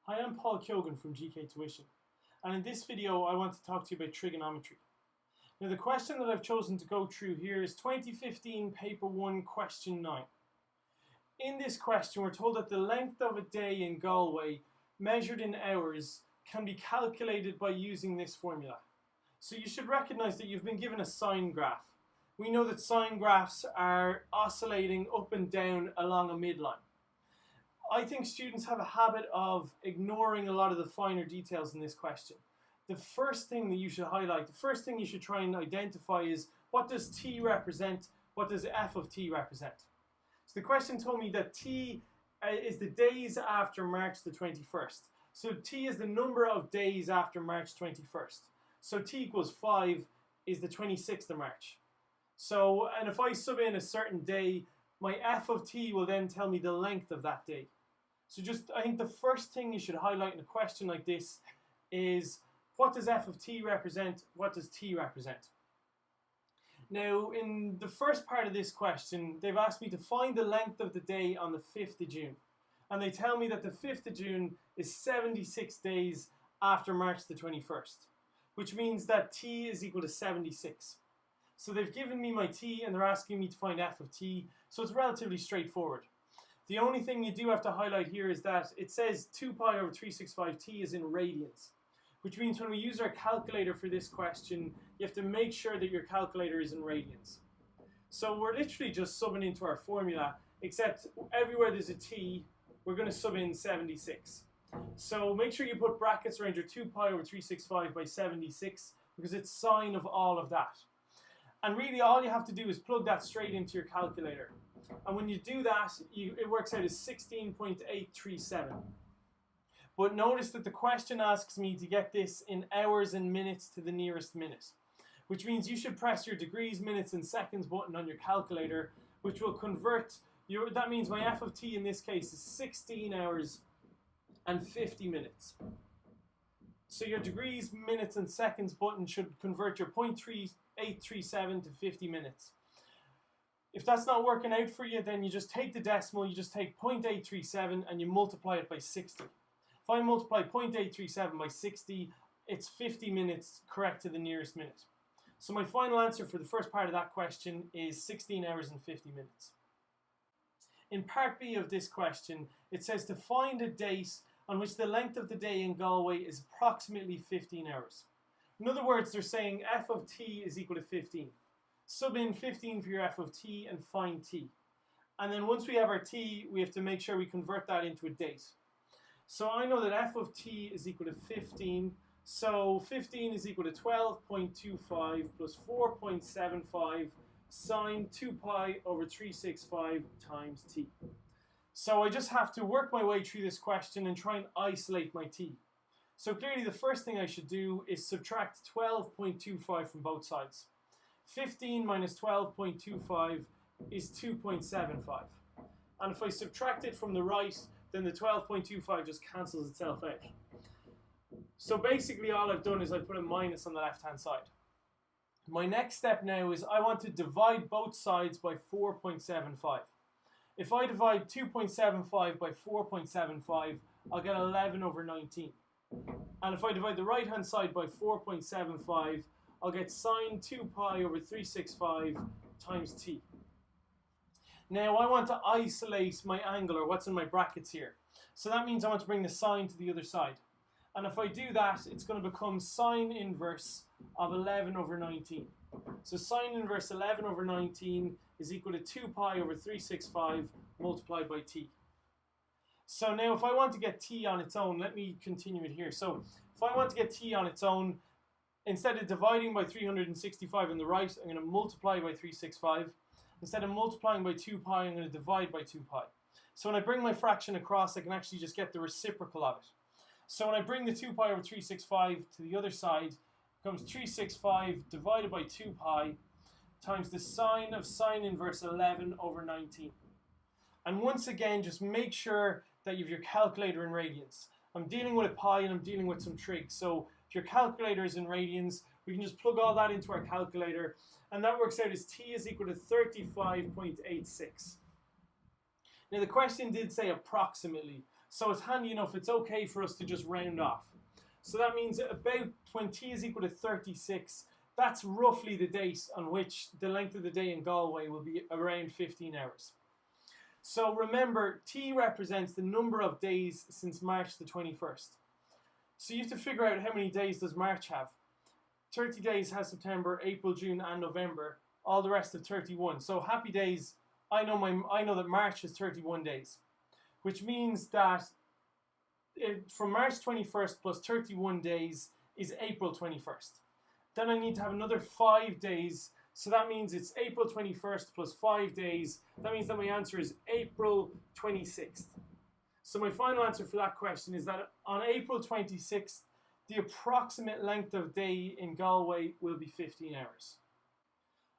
Hi, I'm Paul Kyogan from GK Tuition, and in this video I want to talk to you about trigonometry. Now the question that I've chosen to go through here is 2015 Paper 1 Question 9. In this question we're told that the length of a day in Galway measured in hours can be calculated by using this formula. So you should recognise that you've been given a sine graph. We know that sine graphs are oscillating up and down along a midline. I think students have a habit of ignoring a lot of the finer details in this question. The first thing that you should highlight, the first thing you should try and identify is what does t represent, what does f of t represent. So the question told me that t is the days after March the 21st. So t is the number of days after March 21st. So t equals 5 is the 26th of March. So, and if I sub in a certain day, my f of t will then tell me the length of that day. So I think the first thing you should highlight in a question like this is what does f of t represent, what does t represent? Now in the first part of this question they've asked me to find the length of the day on the 5th of June. And they tell me that the 5th of June is 76 days after March the 21st. Which means that t is equal to 76. So they've given me my t and they're asking me to find f of t, so it's relatively straightforward. The only thing you do have to highlight here is that it says 2 pi over 365t is in radians, which means when we use our calculator for this question, you have to make sure that your calculator is in radians. So we're literally just subbing into our formula, except everywhere there's a t, we're going to sub in 76. So make sure you put brackets around your 2 pi over 365 by 76, because it's sine of all of that. And really all you have to do is plug that straight into your calculator. And when you do that, it works out as 16.837. But notice that the question asks me to get this in hours and minutes to the nearest minute. Which means you should press your degrees, minutes and seconds button on your calculator, which will convert, that means my f of t in this case is 16 hours and 50 minutes. So your degrees, minutes and seconds button should convert your 0.3837 to 50 minutes. If that's not working out for you, then you just take the decimal, you just take 0.837 and you multiply it by 60. If I multiply 0.837 by 60, it's 50 minutes correct to the nearest minute. So my final answer for the first part of that question is 16 hours and 50 minutes. In part B of this question, it says to find a date on which the length of the day in Galway is approximately 15 hours. In other words, they're saying f of t is equal to 15. Sub in 15 for your f of t and find t. And then once we have our t, we have to make sure we convert that into a date. So I know that f of t is equal to 15. So 15 is equal to 12.25 plus 4.75 sine 2 pi over 365 times t. So I just have to work my way through this question and try and isolate my t. So clearly the first thing I should do is subtract 12.25 from both sides. 15 minus 12.25 is 2.75. And if I subtract it from the right, then the 12.25 just cancels itself out. So basically all I've done is I've put a minus on the left hand side. My next step now is I want to divide both sides by 4.75. If I divide 2.75 by 4.75, I'll get 11 over 19. And if I divide the right hand side by 4.75, I'll get sine 2 pi over 365 times t. Now I want to isolate my angle, or what's in my brackets here. So that means I want to bring the sine to the other side. And if I do that, it's going to become sine inverse of 11 over 19. So sine inverse 11 over 19 is equal to 2 pi over 365 multiplied by t. So now if I want to get t on its own, let me continue it here. So if I want to get t on its own, instead of dividing by 365 on the right, I'm going to multiply by 365. Instead of multiplying by 2 pi, I'm going to divide by 2 pi. So when I bring my fraction across, I can actually just get the reciprocal of it. So when I bring the 2 pi over 365 to the other side, it becomes 365 divided by 2 pi times the sine of sine inverse 11 over 19. And once again, just make sure that you have your calculator in radians. I'm dealing with a pi and I'm dealing with some trig. So if your calculator is in radians, we can just plug all that into our calculator, and that works out as t is equal to 35.86. Now the question did say approximately, So it's handy enough, it's okay for us to just round off. So that means about when t is equal to 36, that's roughly the date on which the length of the day in Galway will be around 15 hours. So remember, t represents the number of days since March the 21st. So you have to figure out how many days does March have. 30 days has September, April, June and November. All the rest of 31. So happy days, I know that March has 31 days. Which means that from March 21st plus 31 days is April 21st. Then I need to have another 5 days. So that means it's April 21st plus 5 days. That means that my answer is April 26th. So my final answer for that question is that on April 26th, the approximate length of day in Galway will be 15 hours.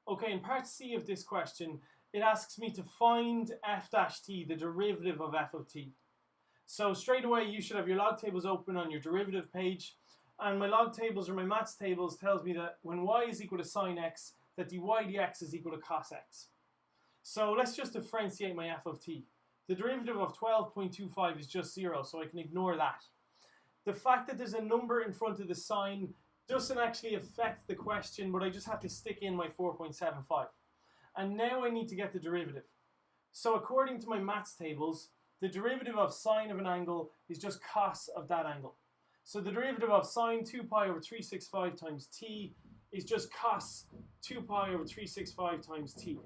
Okay, in part C of this question, it asks me to find f-t, the derivative of f of t. So straight away, you should have your log tables open on your derivative page. And my log tables or my maths tables tells me that when y is equal to sine x, that dy dx is equal to cos x. So let's just differentiate my f of t. The derivative of 12.25 is just 0, so I can ignore that. The fact that there's a number in front of the sine doesn't actually affect the question, but I just have to stick in my 4.75. And now I need to get the derivative. So according to my maths tables, the derivative of sine of an angle is just cos of that angle. So the derivative of sine 2 pi over 365 times t is just cos 2 pi over 365 times t.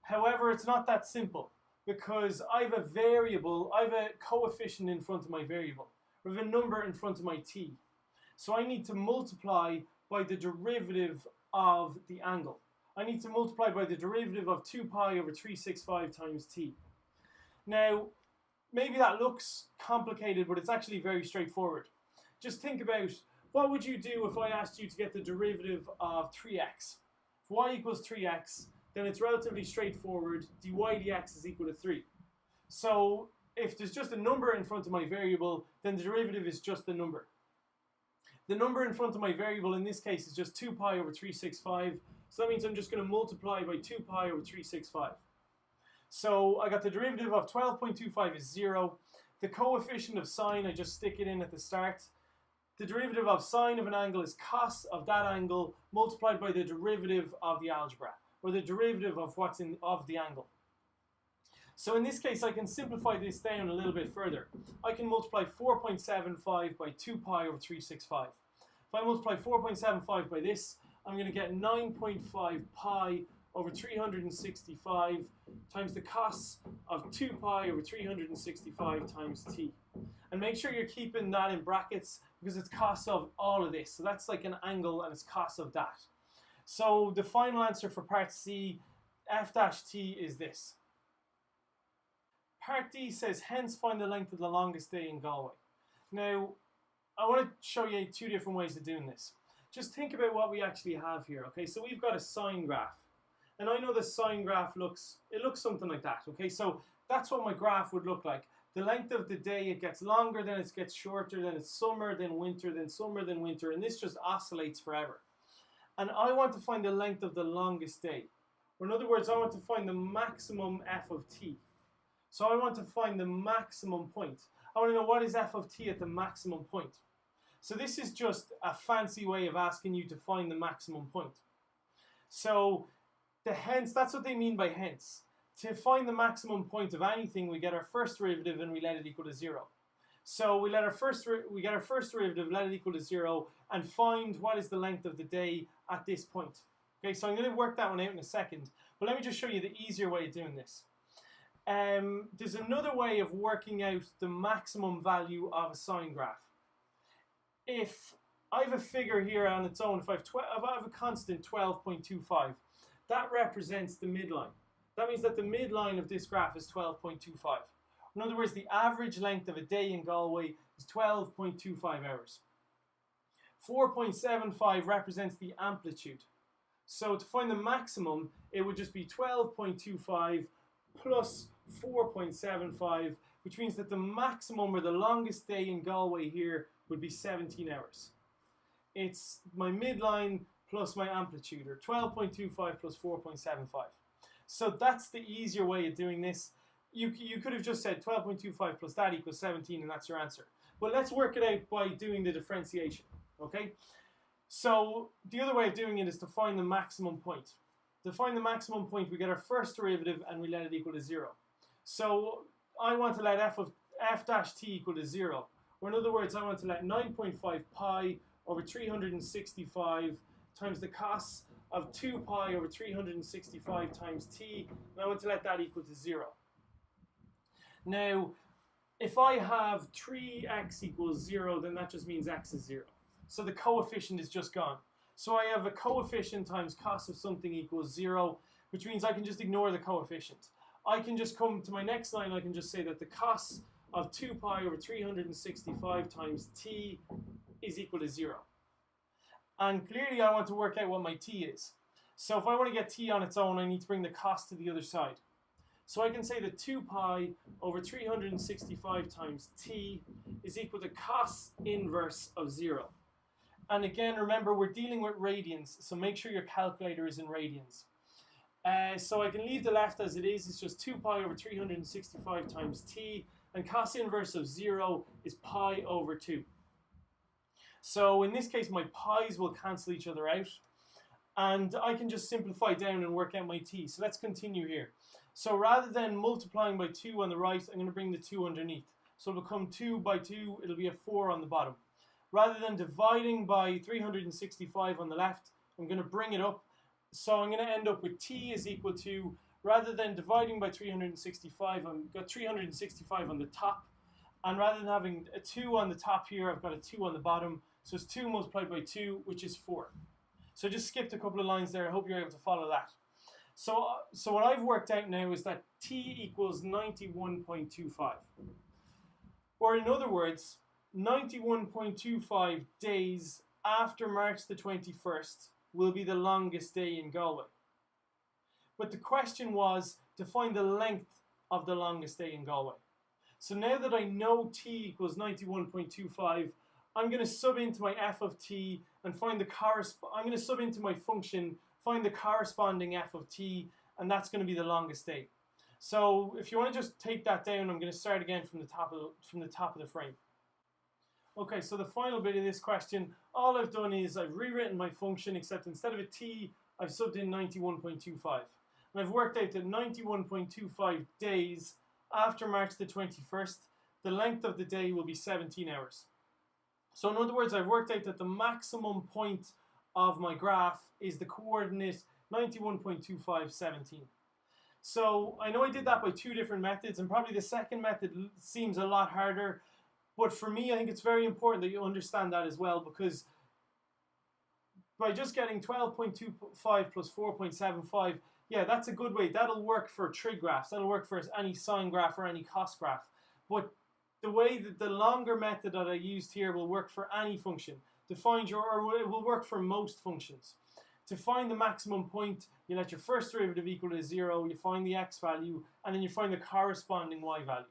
However, it's not that simple because I have a variable, I have a coefficient in front of my variable. I have a number in front of my t. So I need to multiply by the derivative of the angle. I need to multiply by the derivative of 2 pi over 365 times t. Now, maybe that looks complicated, but it's actually very straightforward. Just think about, what would you do if I asked you to get the derivative of 3x? If y equals 3x, then it's relatively straightforward. dy dx is equal to 3. So if there's just a number in front of my variable, then the derivative is just the number. The number in front of my variable in this case is just 2 pi over 365. So that means I'm just going to multiply by 2 pi over 365. So I got the derivative of 12.25 is 0. The coefficient of sine, I just stick it in at the start. The derivative of sine of an angle is cos of that angle multiplied by the derivative of the algebra, or the derivative of what's of the angle. So in this case, I can simplify this down a little bit further. I can multiply 4.75 by 2 pi over 365. If I multiply 4.75 by this, I'm going to get 9.5 pi over 365 times the cos of 2 pi over 365 times t. And make sure you're keeping that in brackets because it's cos of all of this. So that's like an angle and it's cos of that. So the final answer for part C, f-t is this. Part D says, hence find the length of the longest day in Galway. Now, I want to show you 2 different ways of doing this. Just think about what we actually have here, okay? So we've got a sine graph. And I know the sine graph looks something like that, okay? So that's what my graph would look like. The length of the day, it gets longer, then it gets shorter, then it's summer, then winter, then summer, then winter, and this just oscillates forever. And I want to find the length of the longest day. Or in other words, I want to find the maximum f of t. So I want to find the maximum point. I want to know what is f of t at the maximum point. So this is just a fancy way of asking you to find the maximum point. So the hence, that's what they mean by hence. To find the maximum point of anything, we get our first derivative and we let it equal to 0. So we get our first derivative, let it equal to 0, and find what is the length of the day at this point. Okay, so I'm going to work that one out in a second, but let me just show you the easier way of doing this. There's another way of working out the maximum value of a sine graph. If I have a figure here on its own, if I have a constant 12.25, that represents the midline. That means that the midline of this graph is 12.25. In other words, the average length of a day in Galway is 12.25 hours. 4.75 represents the amplitude. So to find the maximum, it would just be 12.25 plus 4.75, which means that the maximum or the longest day in Galway here would be 17 hours. It's my midline plus my amplitude, or 12.25 plus 4.75. So that's the easier way of doing this. you could have just said 12.25 plus that equals 17, and that's your answer. But let's work it out by doing the differentiation, okay? So the other way of doing it is to find the maximum point. To find the maximum point, we get our first derivative and we let it equal to 0. So I want to let f dash t equal to 0. Or in other words, I want to let 9.5 pi over 365 times the cos of 2 pi over 365 times t, and I want to let that equal to 0. Now, if I have 3x equals 0, then that just means x is 0. So the coefficient is just gone. So I have a coefficient times cos of something equals 0, which means I can just ignore the coefficient. I can just come to my next line, I can just say that the cos of 2 pi over 365 times t is equal to 0. And clearly I want to work out what my t is. So if I want to get t on its own, I need to bring the cos to the other side. So I can say that 2 pi over 365 times t is equal to cos inverse of 0. And again, remember, we're dealing with radians, so make sure your calculator is in radians. So I can leave the left as it is. It's just 2 pi over 365 times t, and cos inverse of 0 is pi over 2. So in this case, my pi's will cancel each other out, and I can just simplify down and work out my t. So let's continue here. So rather than multiplying by 2 on the right, I'm going to bring the 2 underneath. So it'll become 2 by 2, it'll be a 4 on the bottom. Rather than dividing by 365 on the left, I'm going to bring it up. So I'm going to end up with t is equal to, rather than dividing by 365, I've got 365 on the top. And rather than having a 2 on the top here, I've got a 2 on the bottom. So it's 2 multiplied by 2, which is 4. So I just skipped a couple of lines there. I hope you're able to follow that. So what I've worked out now is that t equals 91.25. Or in other words, 91.25 days after March the 21st will be the longest day in Galway. But the question was to find the length of the longest day in Galway. So now that I know t equals 91.25, I'm going to sub into my f of t and find the I'm going to sub into my function, find the corresponding f of t, and that's going to be the longest day. So if you want to just take that down, I'm going to start again from the top of the frame. Okay, so the final bit of this question, all I've done is I've rewritten my function, except instead of a t, I've subbed in 91.25. And I've worked out that 91.25 days after March the 21st, the length of the day will be 17 hours. So in other words, I've worked out that the maximum point of my graph is the coordinate 91.2517. So I know I did that by 2 different methods, and probably the second method seems a lot harder. But for me, I think it's very important that you understand that as well, because by just getting 12.25 plus 4.75, yeah, that's a good way. That'll work for trig graphs. That'll work for any sine graph or any cos graph. But the way that the longer method that I used here will work for any function. To find or it will work for most functions. To find the maximum point, you let your first derivative equal to 0, you find the x value, and then you find the corresponding y value.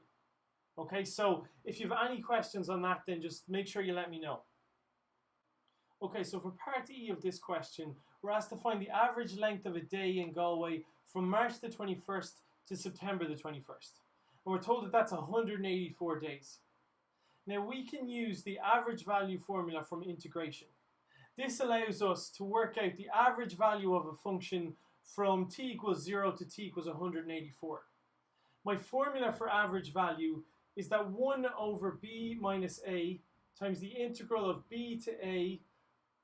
Okay, so if you have any questions on that, then just make sure you let me know. Okay, so for part E of this question, we're asked to find the average length of a day in Galway from March the 21st to September the 21st. And we're told that that's 184 days. Now we can use the average value formula from integration. This allows us to work out the average value of a function from t equals 0 to t equals 184. My formula for average value is that 1 over b minus a times the integral of b to a,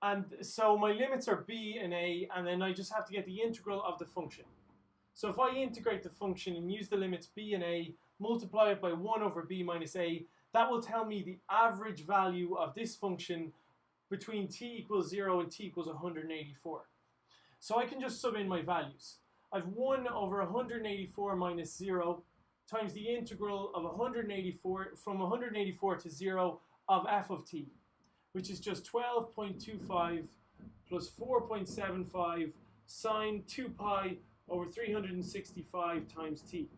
and so my limits are b and a, and then I just have to get the integral of the function. So if I integrate the function and use the limits b and a, multiply it by 1 over b minus a, that will tell me the average value of this function between t equals 0 and t equals 184. So I can just sub in my values. I've 1 over 184 minus 0 times the integral of 184 from 184 to 0 of f of t, which is just 12.25 plus 4.75 sine 2 pi over 365 times t.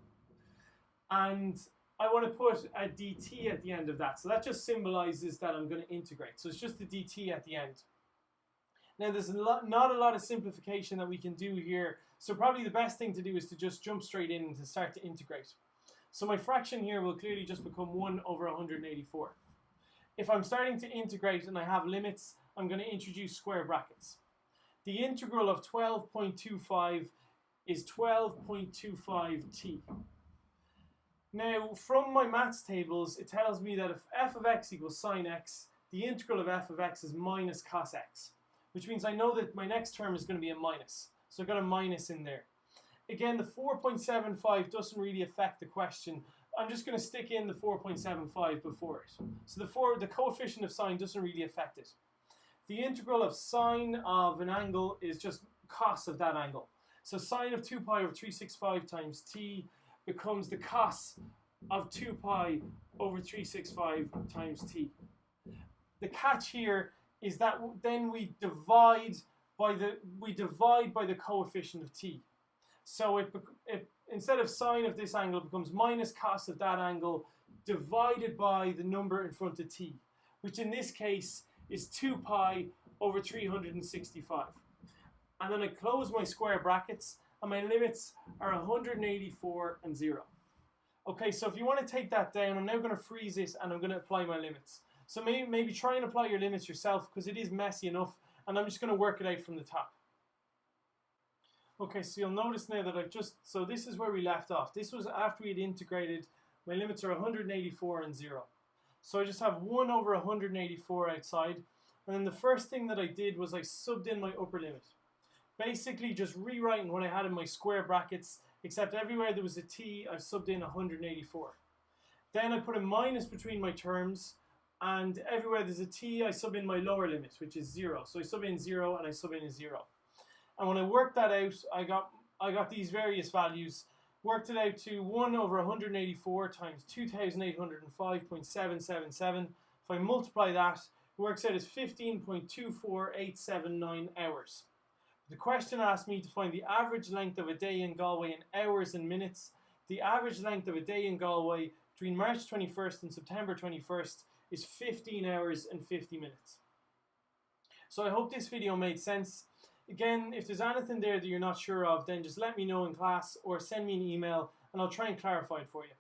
And I want to put a dt at the end of that. So that just symbolizes that I'm going to integrate. So it's just the dt at the end. Now there's not a lot of simplification that we can do here. So probably the best thing to do is to just jump straight in and to start to integrate. So my fraction here will clearly just become 1 over 184. If I'm starting to integrate and I have limits, I'm going to introduce square brackets. The integral of 12.25 is 12.25t. Now, from my maths tables, it tells me that if f of x equals sine x, the integral of f of x is minus cos x, which means I know that my next term is going to be a minus. So I've got a minus in there. Again, the 4.75 doesn't really affect the question. I'm just going to stick in the 4.75 before it. So the coefficient of sine doesn't really affect it. The integral of sine of an angle is just cos of that angle. So sine of 2 pi over 365 times t becomes the cos of 2 pi over 365 times t. The catch here is that then we divide by the coefficient of t. So instead of sine of this angle, it becomes minus cos of that angle divided by the number in front of t, which in this case is 2 pi over 365. And then I close my square brackets, and my limits are 184 and 0. Okay, so if you want to take that down, I'm now going to freeze it and I'm going to apply my limits. So maybe try and apply your limits yourself, because it is messy enough, and I'm just going to work it out from the top. Okay, so you'll notice now that so this is where we left off. This was after we had integrated. My limits are 184 and 0. So I just have 1 over 184 outside. And then the first thing that I did was I subbed in my upper limit. Basically just rewriting what I had in my square brackets, except everywhere there was a t, I've subbed in 184. Then I put a minus between my terms, and everywhere there's a t, I sub in my lower limit, which is 0. So I sub in 0 and I sub in a 0. And when I worked that out, I got these various values. Worked it out to 1 over 184 times 2,805.777. If I multiply that, it works out as 15.24879 hours. The question asked me to find the average length of a day in Galway in hours and minutes. The average length of a day in Galway between March 21st and September 21st is 15 hours and 50 minutes. So I hope this video made sense. Again, if there's anything there that you're not sure of, then just let me know in class or send me an email and I'll try and clarify it for you.